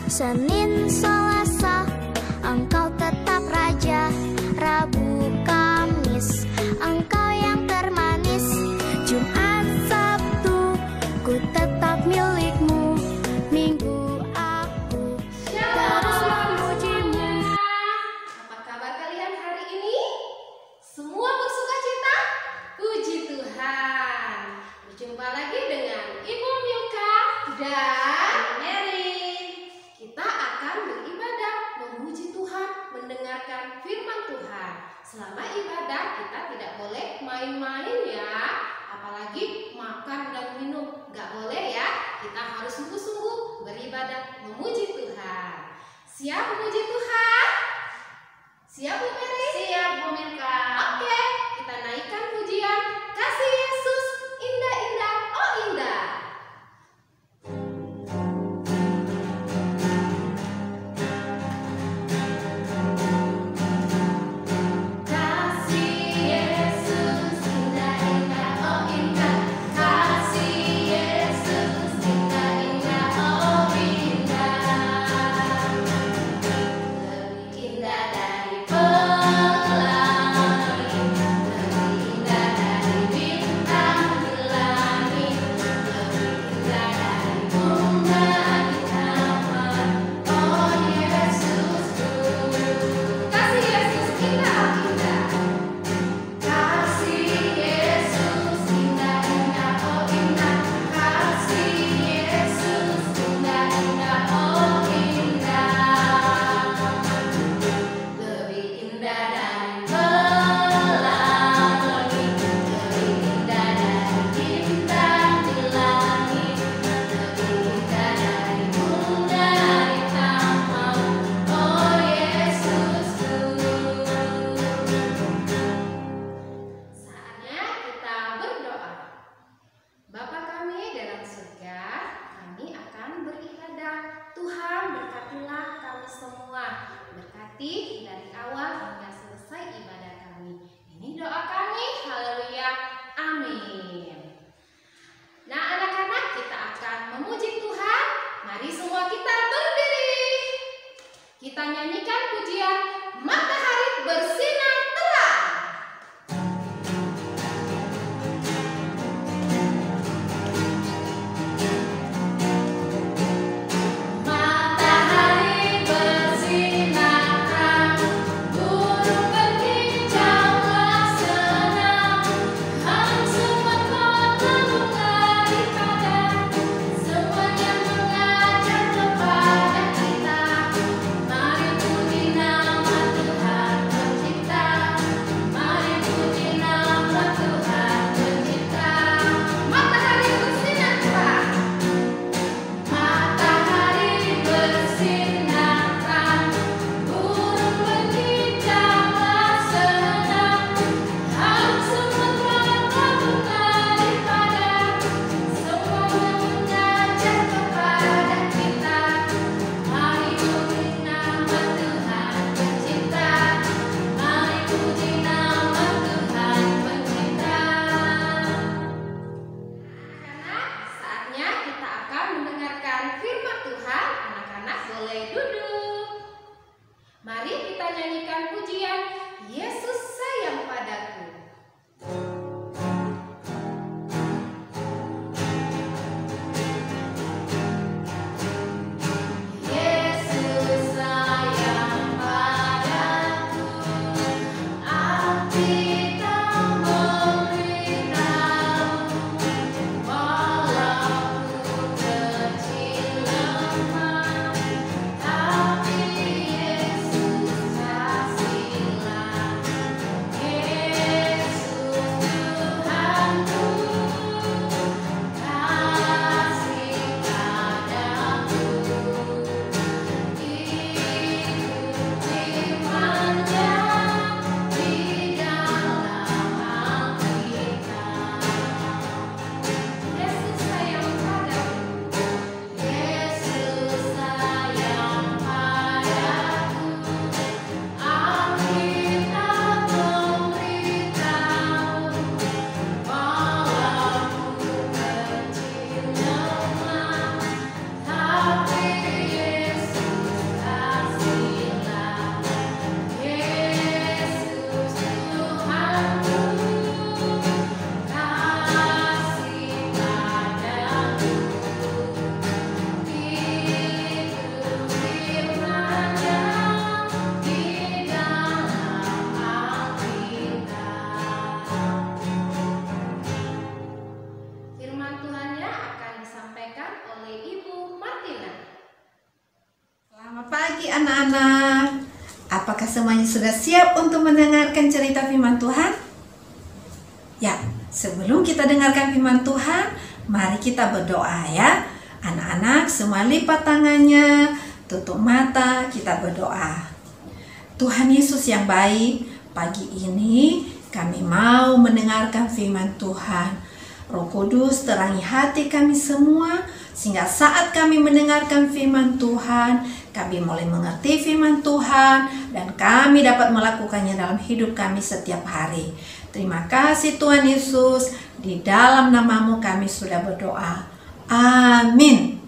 Senin, Selasa, Engkau tetap Raja. Rabu, Kamis, Engkau yang termanis. Jumat, Sabtu, ku tetap milikmu. Minggu aku terus memujimu. Apa kabar kalian hari ini? Semua bersuka cita? Puji Tuhan. Berjumpa lagi dengan Ibu Milka dan Mary. Kita akan beribadah, memuji Tuhan, mendengarkan firman Tuhan. Selama ibadah kita tidak boleh main-main ya. Apalagi makan dan minum, gak boleh ya. Kita harus sungguh-sungguh beribadah, memuji Tuhan. Siap memuji Tuhan? Siap Bu Mary? Siap Bu Milka. Oke, kita naikkan pujian Kasih Yesus Indah-Indah, oh Indah. Kasih Yesus indah-indah, oh indah. Kasih Yesus indah-indah, oh indah. Lebih indah dari pelangi, lebih indah dari bintang di langit, lebih indah dari bunga di taman. Oh Yesusku, kasih Yesus indah-indah. Kasih Yesus indah-indah, oh indah. Kasih Yesus indah-indah, oh indah. Lebih indah dari pelangi, lebih indah dari bintang di langit, lebih indah dari bunga di taman. Oh Yesusku. Saatnya kita berdoa. Bapa kami dalam surga, kami akan beribadah. Tuhan, berkatilah kami semua. Berkati dari awal hingga selesai ibadah kami. Ini doa kami. Haleluya. Amin. Nah, anak-anak, kita akan memuji Tuhan. Mari semua kita berdiri. Kita nyanyikan pujian Matahari Bersinar Terang. Matahari bersinar terang, burung berkicaulah senang, langsung berkota bunga di padang, semuanya mengajak kepada kita. Mari puji nama Tuhan pencipta pagi anak-anak. Apakah semuanya sudah siap untuk mendengarkan cerita firman Tuhan? Ya, sebelum kita dengarkan firman Tuhan, mari kita berdoa ya. Anak-anak semua lipat tangannya, tutup mata, kita berdoa. Tuhan Yesus yang baik, pagi ini kami mau mendengarkan firman Tuhan. Roh Kudus terangi hati kami semua, sehingga saat kami mendengarkan firman Tuhan, kami mulai mengerti firman Tuhan dan kami dapat melakukannya dalam hidup kami setiap hari. Terima kasih Tuhan Yesus, di dalam nama-Mu kami sudah berdoa. Amin.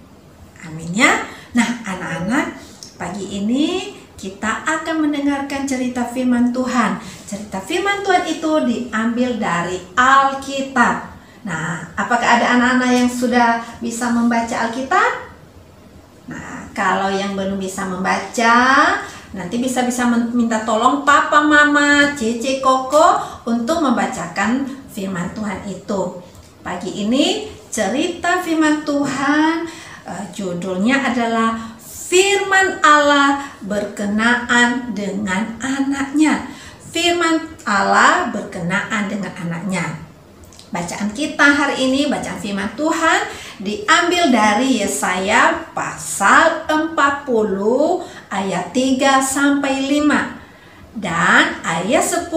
Amin ya. Nah anak-anak, pagi ini kita akan mendengarkan cerita firman Tuhan. Cerita firman Tuhan itu diambil dari Alkitab. Nah, apakah ada anak-anak yang sudah bisa membaca Alkitab? Nah, kalau yang belum bisa membaca, nanti bisa minta tolong papa, mama, cece, koko untuk membacakan firman Tuhan itu. Pagi ini cerita firman Tuhan, judulnya adalah Firman Allah berkenaan dengan anaknya. Firman Allah berkenaan dengan anaknya. Bacaan kita hari ini, bacaan firman Tuhan diambil dari Yesaya pasal 40 ayat 3 sampai 5 dan ayat 10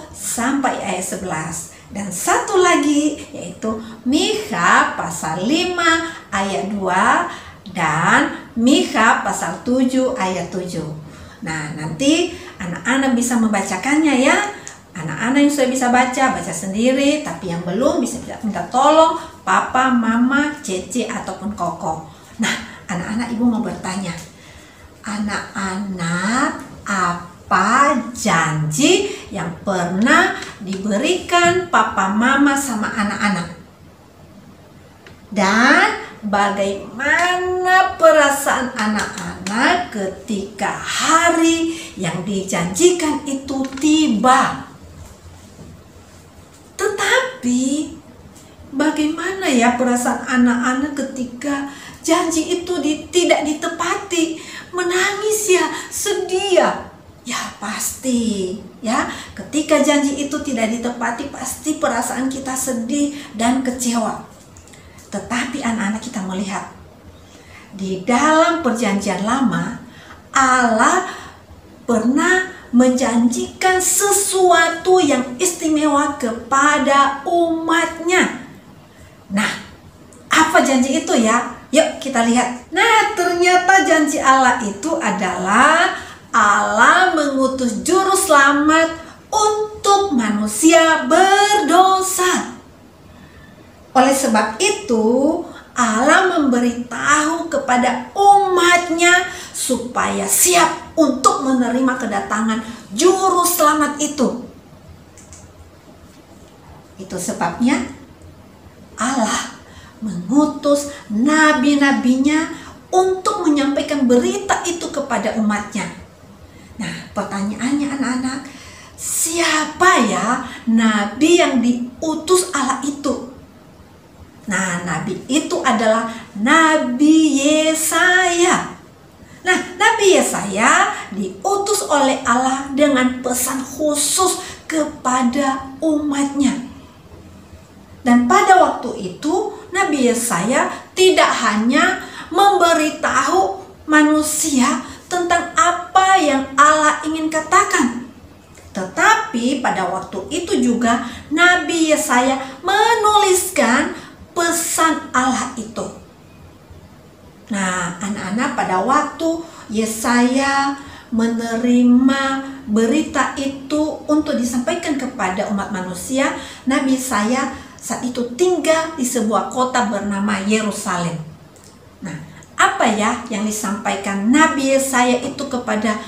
sampai ayat 11. Dan satu lagi yaitu Mikha pasal 5 ayat 2 dan Mikha pasal 7 ayat 7. Nah, nanti anak-anak bisa membacakannya ya. Anak-anak yang sudah bisa baca sendiri, tapi yang belum bisa minta tolong papa, mama, cece, ataupun koko. Nah, anak-anak ibu mau bertanya, anak-anak apa janji yang pernah diberikan papa, mama sama anak-anak? Dan bagaimana perasaan anak-anak ketika hari yang dijanjikan itu tiba? Tetapi bagaimana ya perasaan anak-anak ketika janji itu tidak ditepati? Menangis ya, sedih ya? Ya pasti ya, ketika janji itu tidak ditepati pasti perasaan kita sedih dan kecewa. Tetapi anak-anak kita melihat di dalam perjanjian lama, Allah pernah menjanjikan sesuatu yang istimewa kepada umatnya. Nah, apa janji itu ya? Yuk kita lihat. Nah, ternyata janji Allah itu adalah Allah mengutus juru selamat untuk manusia berdosa. Oleh sebab itu, Allah memberitahu kepada umatnya supaya siap untuk menerima kedatangan juru selamat itu. Itu sebabnya Allah mengutus nabi-nabinya untuk menyampaikan berita itu kepada umatnya. Nah, pertanyaannya anak-anak, siapa ya nabi yang diutus Allah itu? Nah, nabi itu adalah Nabi Yesaya. Nah, Nabi Yesaya diutus oleh Allah dengan pesan khusus kepada umatnya. Dan pada waktu itu, Nabi Yesaya tidak hanya memberitahu manusia tentang apa yang Allah ingin katakan, tetapi pada waktu itu juga Nabi Yesaya menuliskan pesan Allah itu. Nah, anak-anak, pada waktu Yesaya menerima berita itu untuk disampaikan kepada umat manusia, Nabi Yesaya saat itu tinggal di sebuah kota bernama Yerusalem. Nah, apa ya yang disampaikan Nabi Yesaya itu kepada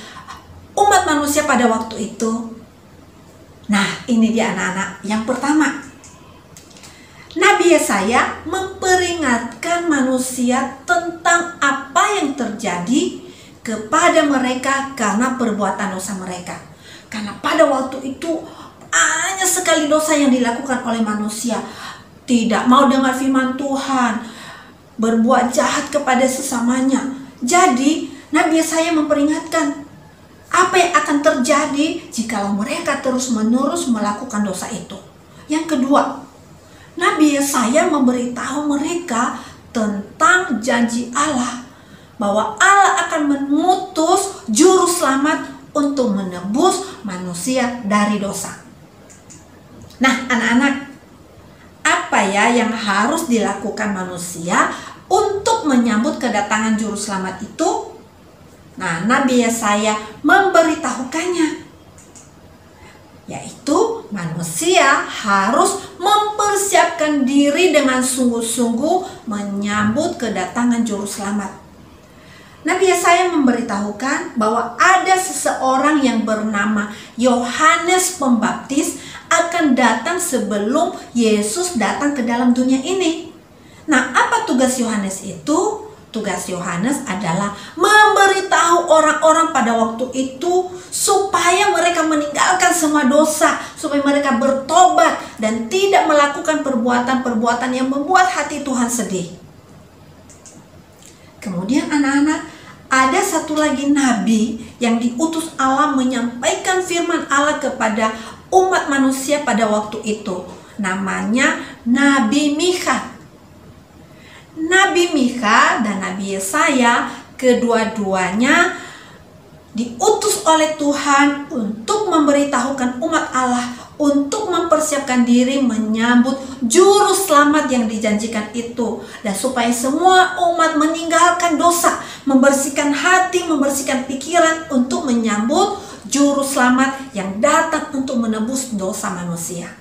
umat manusia pada waktu itu? Nah, ini dia anak-anak. Yang pertama, Nabi Yesaya memperingatkan manusia tentang apa yang terjadi kepada mereka karena perbuatan dosa mereka. Karena pada waktu itu banyak sekali dosa yang dilakukan oleh manusia. Tidak mau dengar firman Tuhan, berbuat jahat kepada sesamanya. Jadi Nabi Yesaya memperingatkan apa yang akan terjadi jikalau mereka terus-menerus melakukan dosa itu. Yang kedua, Nabi Yesaya memberitahu mereka tentang janji Allah bahwa Allah akan mengutus juru selamat untuk menebus manusia dari dosa. Nah, anak-anak, apa ya yang harus dilakukan manusia untuk menyambut kedatangan juru selamat itu? Nah, Nabi Yesaya memberitahukannya, yaitu manusia harus mempersiapkan diri dengan sungguh-sungguh menyambut kedatangan juru selamat. Nabi Yesaya memberitahukan bahwa ada seseorang yang bernama Yohanes Pembaptis akan datang sebelum Yesus datang ke dalam dunia ini. Nah, apa tugas Yohanes itu? Tugas Yohanes adalah memberitahu orang-orang pada waktu itu supaya mereka meninggalkan semua dosa, supaya mereka bertobat dan tidak melakukan perbuatan-perbuatan yang membuat hati Tuhan sedih. Kemudian anak-anak, ada satu lagi nabi yang diutus Allah menyampaikan firman Allah kepada umat manusia pada waktu itu. Namanya Nabi Mikha. Nabi Mikha dan Nabi Yesaya kedua-duanya diutus oleh Tuhan untuk memberitahukan umat Allah untuk mempersiapkan diri menyambut juru selamat yang dijanjikan itu, dan supaya semua umat meninggalkan dosa, membersihkan hati, membersihkan pikiran untuk menyambut juru selamat yang datang untuk menebus dosa manusia.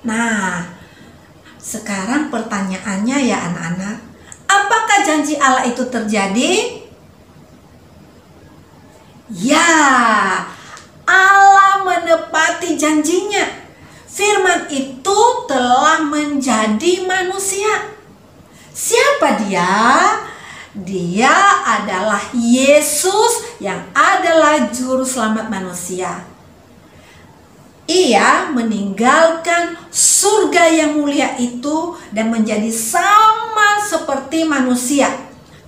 Nah, sekarang pertanyaannya ya anak-anak, apakah janji Allah itu terjadi? Ya, Allah menepati janjinya. Firman itu telah menjadi manusia. Siapa dia? Dia adalah Yesus yang adalah juru selamat manusia. Ia meninggalkan surga yang mulia itu dan menjadi sama seperti manusia,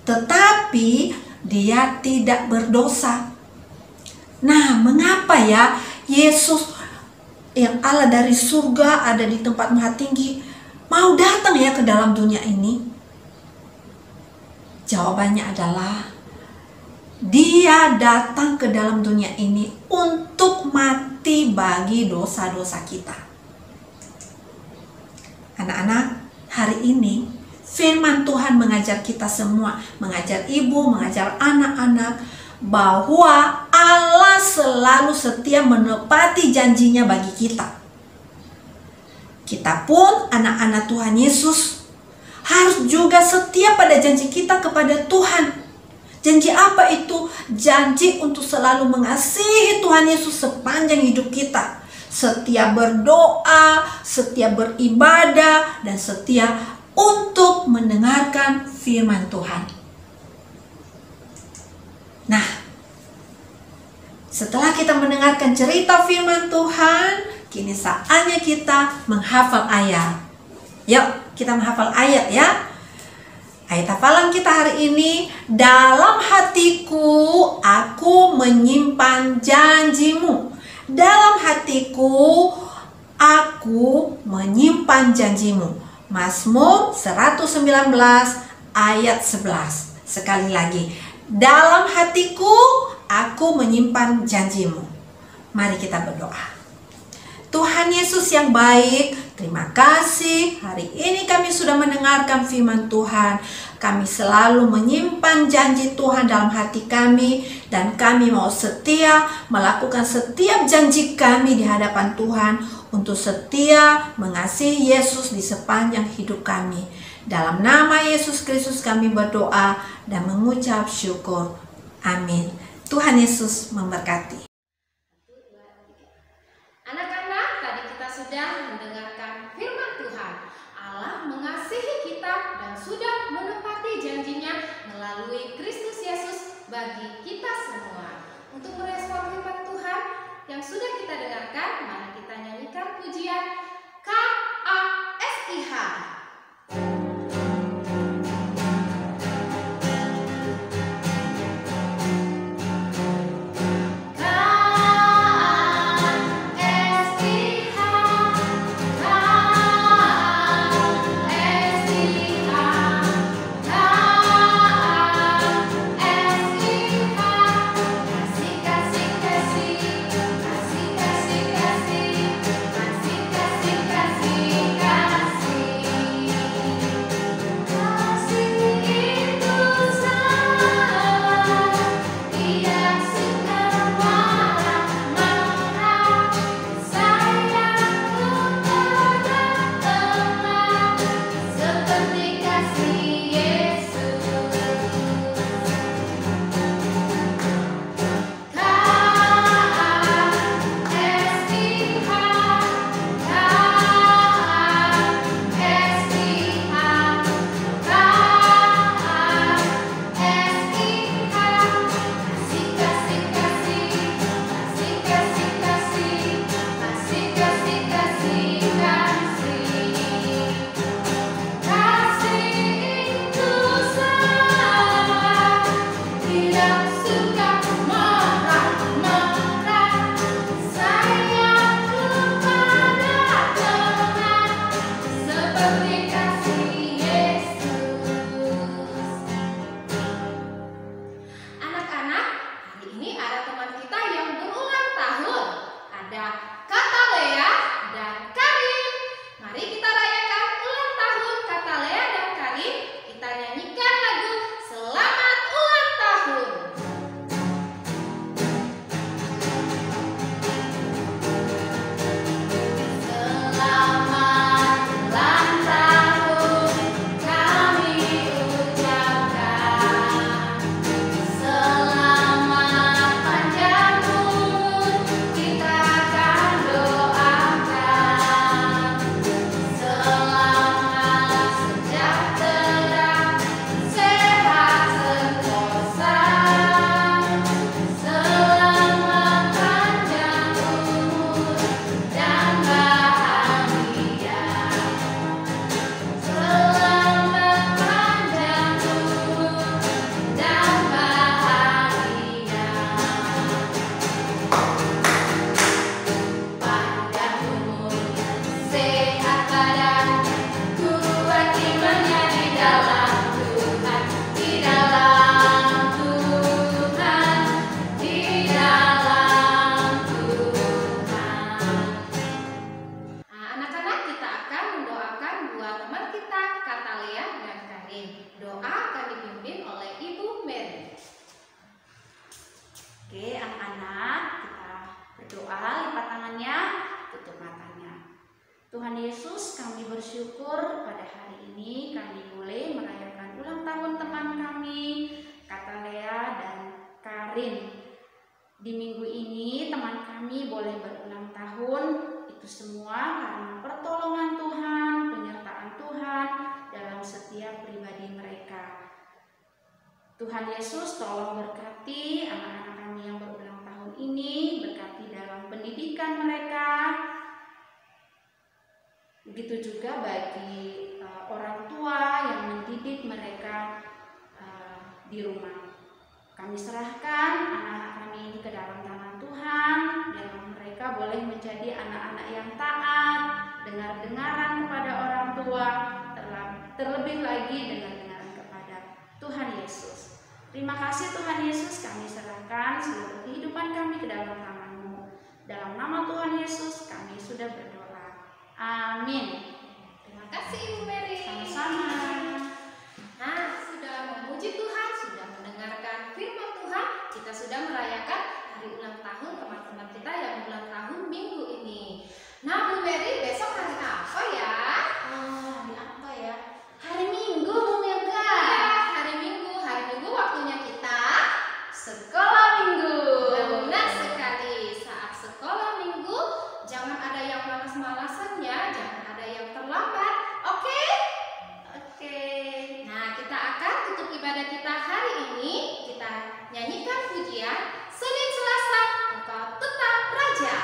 tetapi dia tidak berdosa. Nah, mengapa ya Yesus yang Allah dari surga ada di tempat maha tinggi mau datang ya ke dalam dunia ini? Jawabannya adalah Dia datang ke dalam dunia ini untuk mati bagi dosa-dosa kita. Anak-anak, hari ini firman Tuhan mengajar kita semua, mengajar ibu, mengajar anak-anak, bahwa Allah selalu setia menepati janjinya bagi kita. Kita pun anak-anak Tuhan Yesus harus juga setia pada janji kita kepada Tuhan. Janji apa itu? Janji untuk selalu mengasihi Tuhan Yesus sepanjang hidup kita. Setia berdoa, setia beribadah, dan setia untuk mendengarkan firman Tuhan. Nah, setelah kita mendengarkan cerita firman Tuhan, kini saatnya kita menghafal ayat. Yuk, kita menghafal ayat ya. Ayat hafalan kita hari ini, dalam hatiku aku menyimpan janjimu. Dalam hatiku aku menyimpan janjimu. Mazmur 119 ayat 11. Sekali lagi, dalam hatiku aku menyimpan janjimu. Mari kita berdoa. Tuhan Yesus yang baik, terima kasih hari ini kami sudah mendengarkan firman Tuhan. Kami selalu menyimpan janji Tuhan dalam hati kami, dan kami mau setia melakukan setiap janji kami di hadapan Tuhan untuk setia mengasihi Yesus di sepanjang hidup kami. Dalam nama Yesus Kristus kami berdoa dan mengucap syukur. Amin. Tuhan Yesus memberkati. Anak-anak, tadi kita sudah mendengarkan firman Tuhan. Allah mengasihi kita dan sudah menepati janjinya melalui Kristus Yesus bagi kita semua. Untuk merespon firman Tuhan yang sudah kita dengarkan, mari kita nyanyikan pujian KASIH. bersyukur pada hari ini kami boleh merayakan ulang tahun teman kami, Kata Lea dan Karin. Di minggu ini teman kami boleh berulang tahun, itu semua karena pertolongan Tuhan, penyertaan Tuhan dalam setiap pribadi mereka. Tuhan Yesus tolong berkati anak-anak kami yang berulang tahun ini, berkati dalam pendidikan mereka. Begitu juga bagi orang tua yang mendidik mereka di rumah. Kami serahkan anak-anak kami ini ke dalam tangan Tuhan, biar mereka boleh menjadi anak-anak yang taat, dengar-dengaran kepada orang tua, terlebih lagi dengar-dengaran kepada Tuhan Yesus. Terima kasih Tuhan Yesus, kami serahkan seluruh kehidupan kami ke dalam tangan-Mu. Dalam nama Tuhan Yesus kami sudah berdoa. Amin. Terima kasih Ibu Mary. Sama-sama. Nah, sudah memuji Tuhan, sudah mendengarkan firman Tuhan, kita sudah merayakan hari ulang tahun teman-teman kita yang ulang tahun minggu ini. Nah, Bu Mary, besok hari apa ya? Hari apa ya? Hari Minggu, Bu Milka. Ya, hari Minggu waktunya kita sekolah minggu. Benar sekali. Saat sekolah minggu, jangan ada yang malas-malasan ya, jangan ada yang terlambat. Oke? Oke. Nah, kita akan tutup ibadah kita hari ini. Kita nyanyikan pujian Senin Selasa Engkau Tetap Raja.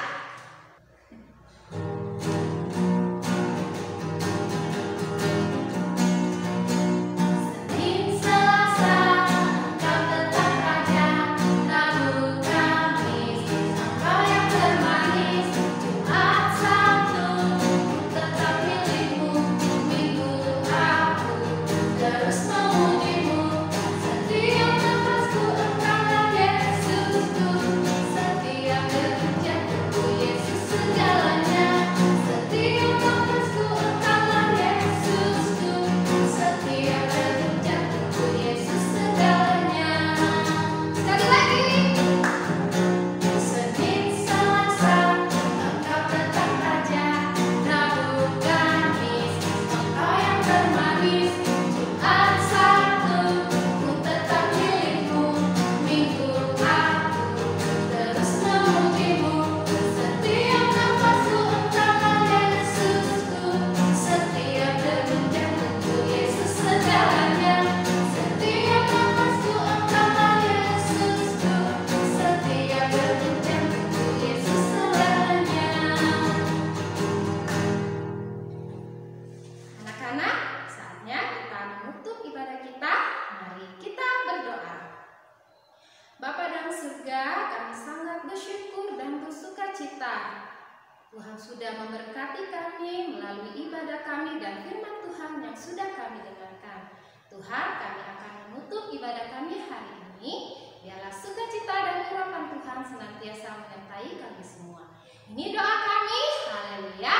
Tuhan sudah memberkati kami melalui ibadah kami dan firman Tuhan yang sudah kami dengarkan. Tuhan, kami akan menutup ibadah kami hari ini. Biarlah sukacita dan urapan Tuhan senantiasa menyertai kami semua. Ini doa kami. Haleluya.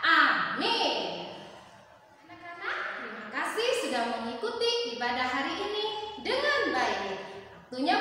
Amin. Anak-anak, terima kasih sudah mengikuti ibadah hari ini dengan baik. Waktunya